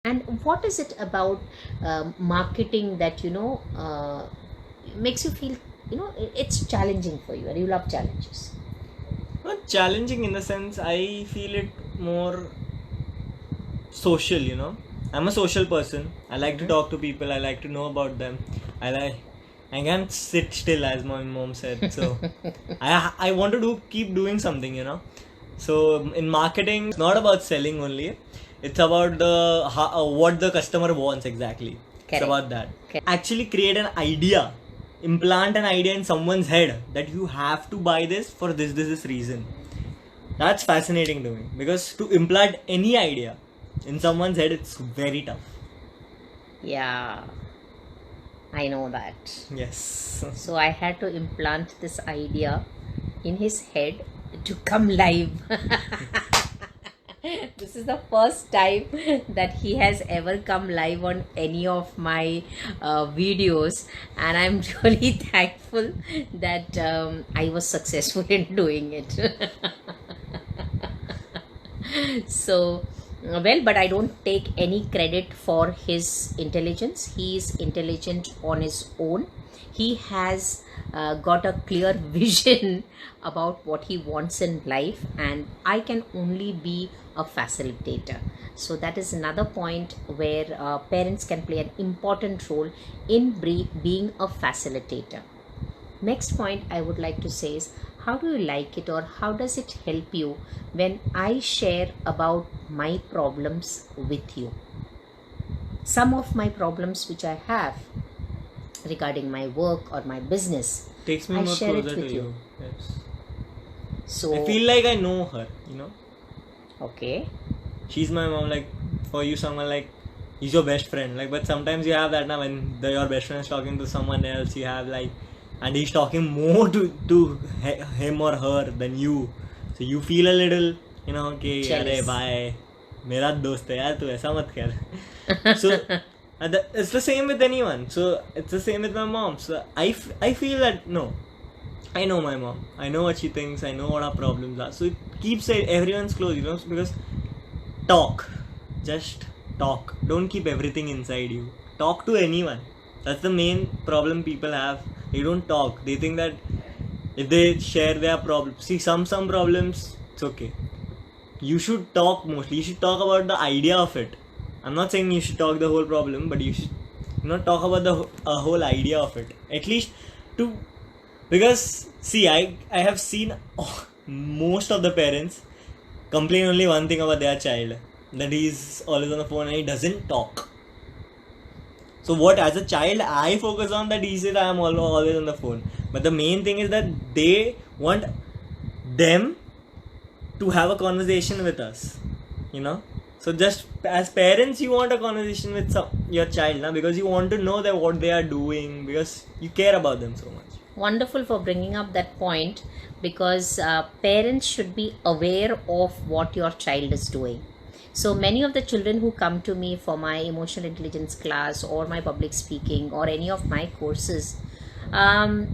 And what is it about marketing that makes you feel it's challenging for you and you love challenges? Not challenging in the sense, I feel it more social, I'm a social person. I like to talk to people, I like to know about them. I can't sit still, as my mom said. So I want to keep doing something, So in marketing, it's not about selling only. It's about what the customer wants exactly. Correct. It's about that. Correct. Actually create an idea, implant an idea in someone's head that you have to buy this for this reason. That's fascinating to me, because to implant any idea in someone's head, it's very tough. Yeah, I know that. Yes. So I had to implant this idea in his head to come live. This is the first time that he has ever come live on any of my videos, and I'm really thankful that I was successful in doing it. So well, but I don't take any credit for his intelligence. He is intelligent on his own. He has got a clear vision about what he wants in life, and I can only be a facilitator. So that is another point where parents can play an important role in being a facilitator. Next point I would like to say is, how do you like it, or how does it help you when I share about my problems with you? Some of my problems which I have regarding my work or my business, Takes me I more share it closer with to you. Yes. So I feel like I know her, okay, She's my mom, like, for you, someone like, he's your best friend. Like, but sometimes you have that now when your best friend is talking to someone else, you have like, and he's talking more to him or her than you. So you feel a little, कि अरे jealous. भाई मेरा दोस्त है यार, तू ऐसा मत कर. So it's the same with anyone. So it's the same with my mom. So I feel that, no, I know my mom. I know what she thinks. I know what her problems are. So it keeps everyone's close, because talk. Just talk. Don't keep everything inside you. Talk to anyone. That's the main problem people have. They don't talk. They think that if they share their problems, see, some problems, it's okay. You should talk mostly. You should talk about the idea of it. I'm not saying you should talk the whole problem, but you should not talk about the whole idea of it. At least to, because see, I have seen most of the parents complain only one thing about their child, that he's always on the phone and he doesn't talk. So what, as a child, I focus on that he said I am always on the phone. But the main thing is that they want them to have a conversation with us, So just as parents, you want a conversation with your child, because you want to know that what they are doing, because you care about them so much. Wonderful for bringing up that point, because parents should be aware of what your child is doing. So many of the children who come to me for my emotional intelligence class or my public speaking or any of my courses, some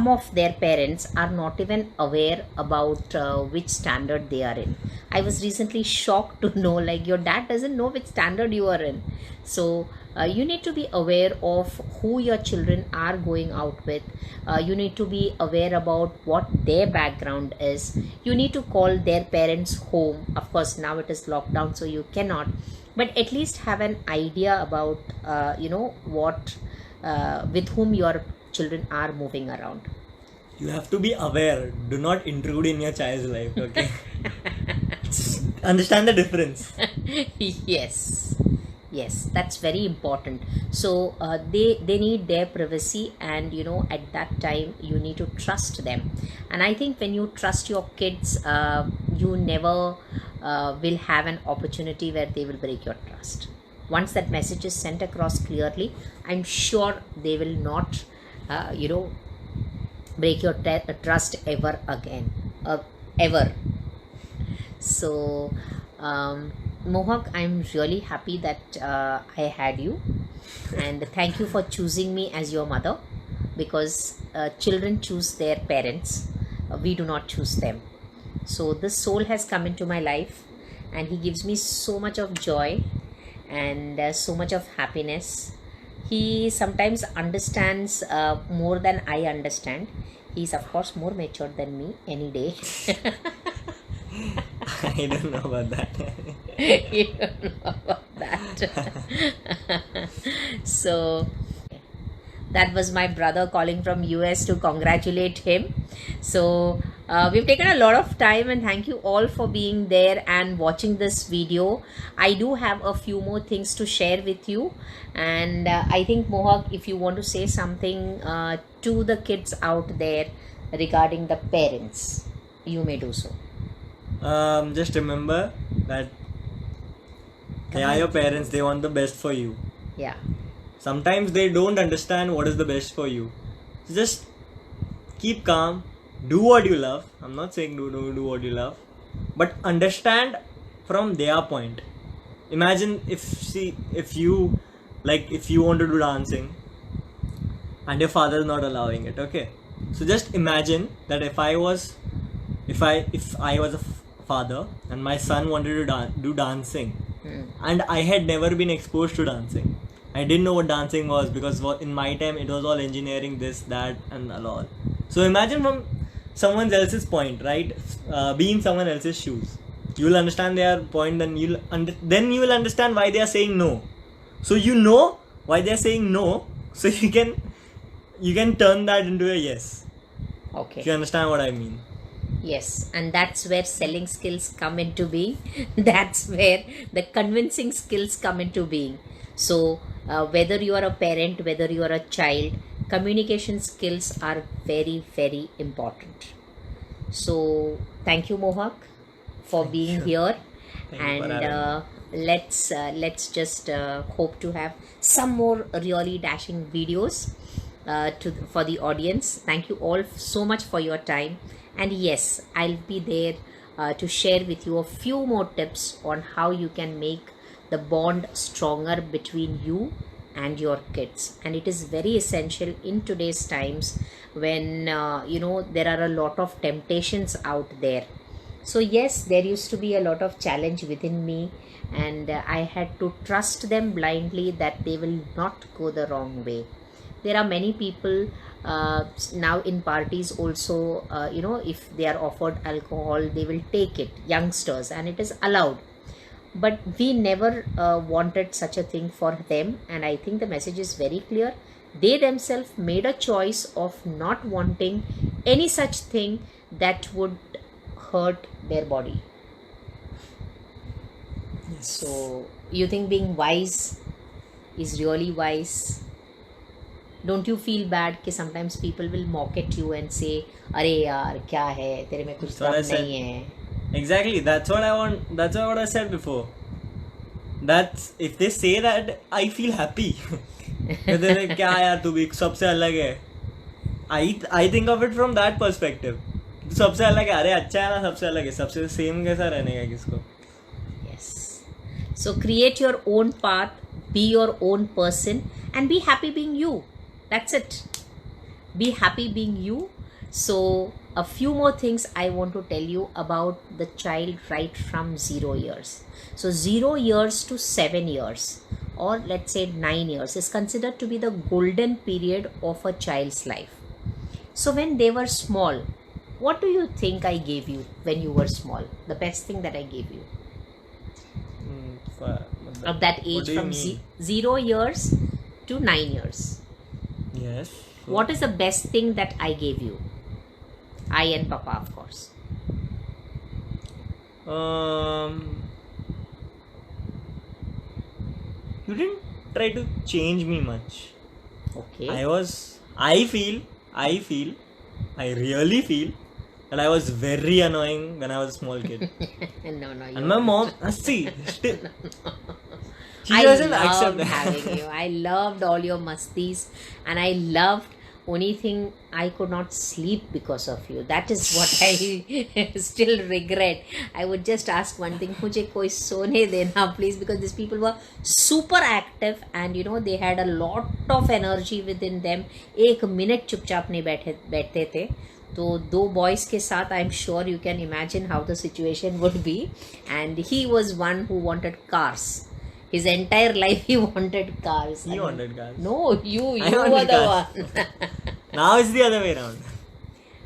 of their parents are not even aware about which standard they are in. I was recently shocked to know, like, your dad doesn't know which standard you are in. So you need to be aware of who your children are going out with. You need to be aware about what their background is. You need to call their parents home. Of course, now it is lockdown, so you cannot, but at least have an idea about what with whom your children are moving around. You have to be aware. Do not intrude in your child's life, okay? Understand the difference. Yes, that's very important. So they need their privacy, and at that time you need to trust them. And I think when you trust your kids, you never will have an opportunity where they will break your trust. Once that message is sent across clearly, I'm sure they will not break your trust ever again, ever. So Mohak, I'm really happy that I had you, and thank you for choosing me as your mother, because children choose their parents, we do not choose them. So this soul has come into my life, and he gives me so much of joy, and so much of happiness. He sometimes understands more than I understand. He's of course more mature than me any day. I don't know about that. You don't know about that. So that was my brother calling from US to congratulate him. So we've taken a lot of time, and thank you all for being there and watching this video. I do have a few more things to share with you, and I think Mohawk, if you want to say something to the kids out there regarding the parents, you may do so. Just remember that they are your parents. They want the best for you. Yeah. Sometimes they don't understand what is the best for you. Just keep calm. Do what you love. I'm not saying do what you love, but understand from their point. Imagine if you want to do dancing and your father is not allowing it. Okay, so just imagine that if I was a father and my son wanted to do dancing, and I had never been exposed to dancing. I didn't know what dancing was, because in my time it was all engineering, this, that, and all. So imagine from someone else's point, right? Being someone else's shoes, you will understand their point, then you will understand why they are saying no. So you know why they are saying no, so you can turn that into a yes. Okay. If you understand what I mean. Yes, and that's where selling skills come into being. That's where the convincing skills come into being. So whether you are a parent, whether you are a child, communication skills are very, very important. So thank you, Mohawk, for being here. And let's just hope to have some more really dashing videos for the audience. Thank you all so much for your time. And yes, I'll be there to share with you a few more tips on how you can make the bond stronger between you and your kids. And it is very essential in today's times when there are a lot of temptations out there. So yes, there used to be a lot of challenge within me, and I had to trust them blindly that they will not go the wrong way. There are many people now in parties also, if they are offered alcohol, they will take it, youngsters, and it is allowed. But we never wanted such a thing for them, and I think the message is very clear. They themselves made a choice of not wanting any such thing that would hurt their body. Yes. So you think being wise is really wise? Don't you feel bad कि sometimes people will mock at you and say, अरे यार क्या है, तेरे में कुछ दम नहीं है. Exactly, that's what I want. That's what I said before. That's, if they say that, I feel happy. कहते हैं क्या यार तू भी सबसे अलग है. I think of it from that perspective. सबसे अलग है, अरे अच्छा है ना, सबसे अलग है, सबसे सेम कैसा रहने का किसको. Yes. So create your own path, be your own person, and be happy being you. That's it. Be happy being you. So a few more things I want to tell you about the child right from 0 years. So 0 years to 7 years, or let's say 9 years, is considered to be the golden period of a child's life. So when they were small, what do you think I gave you when you were small? The best thing that I gave you? Of that age from 0 years to 9 years. Yes. So what is the best thing that I gave you? I and Papa, of course. You didn't try to change me much. Okay. I really feel that I was very annoying when I was a small kid. No. And my mom, see, still, I loved having you. I loved all your mastis, and I loved only thing I could not sleep because of you. That is what I still regret. I would just ask one thing, मुझे कोई सोने देना please, because these people were super active and they had a lot of energy within them. एक minute चुपचाप नहीं बैठते थे. तो 2 boys के साथ, I'm sure you can imagine how the situation would be. And he was one who wanted cars. His entire life he wanted cars. He wanted cars. No, you I were wanted the cars. one. Now it's the other way around.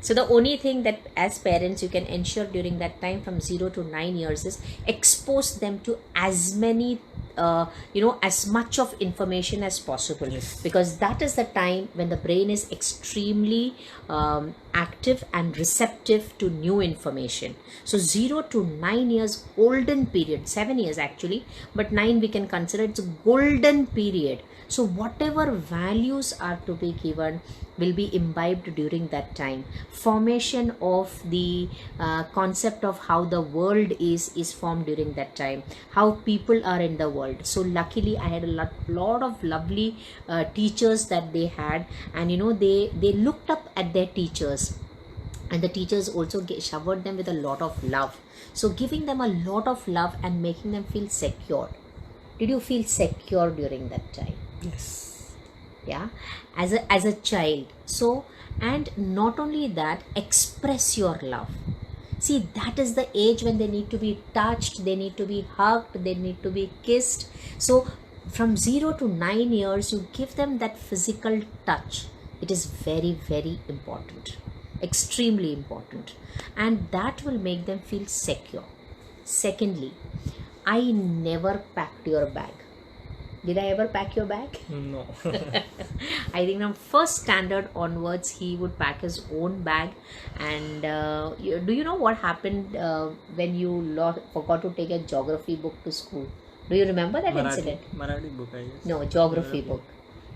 So the only thing that as parents you can ensure during that time from 0 to 9 years is expose them to as many as much of information as possible. Yes. Because that is the time when the brain is extremely active and receptive to new information. So 0 to 9 years, golden period, 7 years actually, but 9 we can consider it's a golden period. So whatever values are to be given will be imbibed during that time. Formation of the concept of how the world is formed during that time, how people are in the world. So luckily I had a lot of lovely teachers that they had, and they looked up at their teachers, and the teachers also showered them with a lot of love. So giving them a lot of love and making them feel secure. Did you feel secure during that time? Yes. Yeah, as a child. So, and not only that, express your love. See, that is the age when they need to be touched, they need to be hugged, they need to be kissed. So from 0 to 9 years you give them that physical touch. It is very, very important, extremely important, and that will make them feel secure. Secondly, I never packed your bag. Did I ever pack your bag? No. I think from first standard onwards, he would pack his own bag. And do you know what happened when you forgot to take a geography book to school? Do you remember that incident? Marathi book, I guess. No, geography book.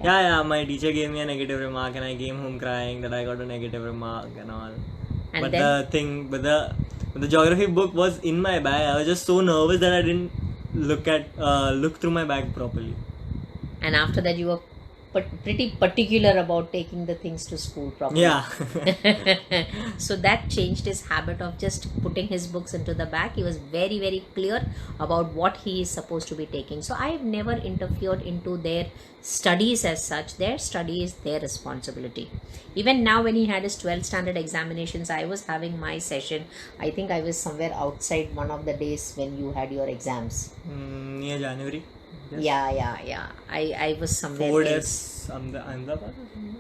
Yeah, my teacher gave me a negative remark and I came home crying that I got a negative remark and all. And But then, the geography book was in my bag. I was just so nervous that I didn't look through my bag properly. and after that, you were pretty particular about taking the things to school properly. Yeah. So that changed his habit of just putting his books into the bag. He was very, very clear about what he is supposed to be taking. So I have never interfered into their studies as such. Their study is their responsibility. Even now when he had his 12th standard examinations, I was having my session. I think I was somewhere outside one of the days when you had your exams. Near January. Yes. Yeah. I was somewhere 4 else. days. Ahmedabad or something?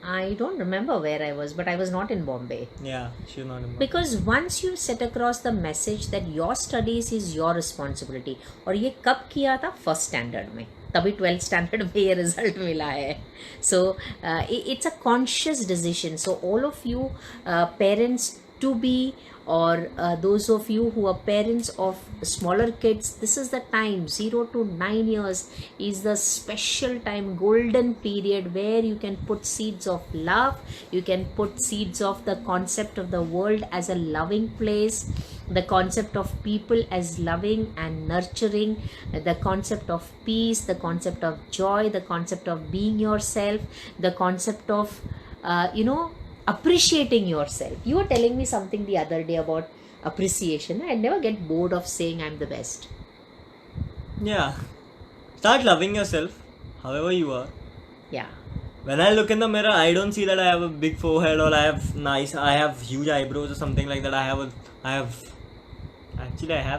I don't remember where I was, but I was not in Bombay. Yeah, she was not in Because once you set across the message that your studies is your responsibility, और ये कब किया था? First standard में, तभी 12th standard में ये result मिला है. So it's a conscious decision. So all of you parents to be, or those of you who are parents of smaller kids, this is the time. 0 to 9 years is the special time, golden period, where you can put seeds of love, you can put seeds of the concept of the world as a loving place, the concept of people as loving and nurturing, the concept of peace, the concept of joy, the concept of being yourself, the concept of appreciating yourself. You were telling me something the other day about appreciation. I never get bored of saying I'm the best. Yeah. Start loving yourself, however you are. Yeah. When I look in the mirror, I don't see that I have a big forehead or I have huge eyebrows or something like that. I have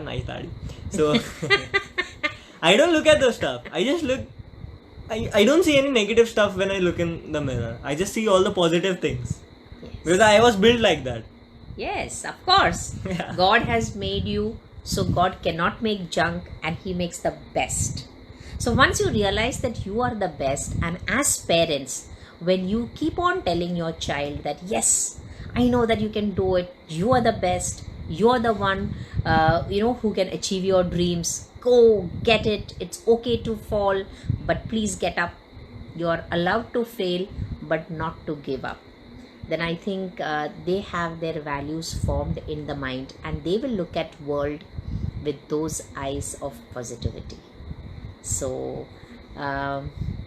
nice daddy. So I don't look at those stuff. I just look. I don't see any negative stuff when I look in the mirror. I just see all the positive things. Yes. Because I was built like that. Yes, of course. Yeah. God has made you, so God cannot make junk, and He makes the best. So once you realize that you are the best, and as parents, when you keep on telling your child that yes, I know that you can do it, you are the best, you are the one who can achieve your dreams, go get it, it's okay to fall, but please get up. You are allowed to fail, but not to give up. Then I think they have their values formed in the mind, and they will look at world with those eyes of positivity. So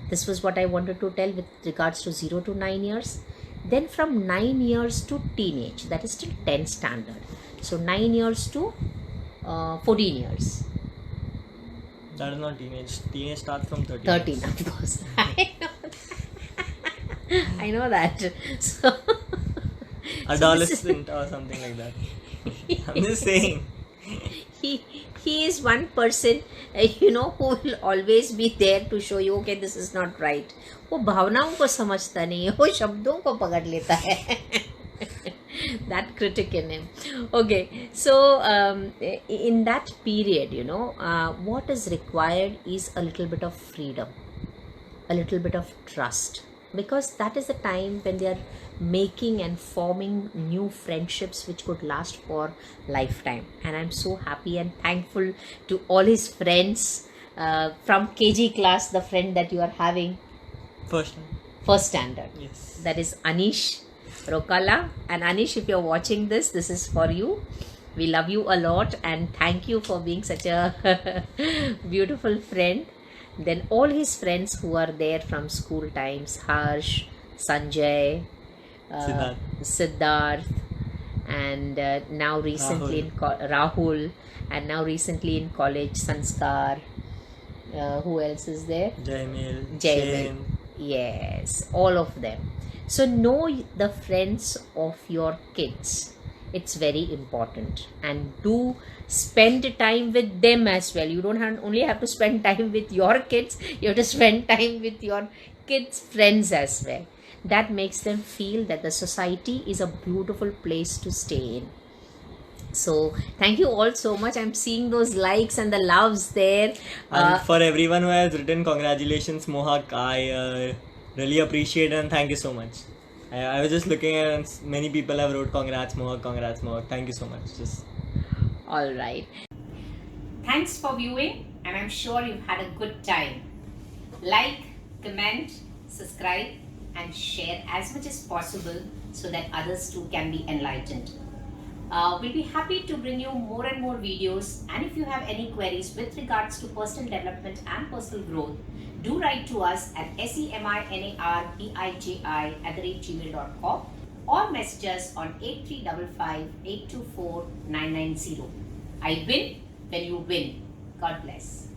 this was what I wanted to tell with regards to 0 to 9 years. Then from 9 years to teenage, that is still 10th standard. So 9 years to 14 years. That is not teenage. Teenage starts from 13. 13, of course. I know that. So, Adolescent or something like that. I'm just saying. he is one person, who will always be there to show you, okay, this is not right. वो भावनाओं को समझता नहीं है, वो शब्दों को पकड़ लेता है. That critic in him. Okay, so in that period, what is required is a little bit of freedom, a little bit of trust, because that is the time when they are making and forming new friendships which could last for lifetime. And I'm so happy and thankful to all his friends from KG class, the friend that you are having first standard. Yes. That is Anish Rokala. And Anish, if you're watching this, this is for you. We love you a lot and thank you for being such a beautiful friend. Then all his friends who are there from school times, Harsh, Sanjay, Siddharth, and now recently Rahul, and now recently in college, Sanskar. Who else is there? Jaimil. Yes, all of them. So know the friends of your kids. It's very important, and do spend time with them as well. You don't only have to spend time with your kids, you have to spend time with your kids' friends as well. That makes them feel that the society is a beautiful place to stay in. So thank you all so much. I'm seeing those likes and the loves there. And for everyone who has written congratulations, Mohak, I really appreciate it and thank you so much. I was just looking at, and many people have wrote congrats Mohak. Thank you so much. All right. Thanks for viewing, and I'm sure you've had a good time. Like, comment, subscribe, and share as much as possible so that others too can be enlightened. We'll be happy to bring you more and more videos, and if you have any queries with regards to personal development and personal growth, do write to us at seminarbiji@gmail.com or message us on 8355 824 990. I win when you win. God bless.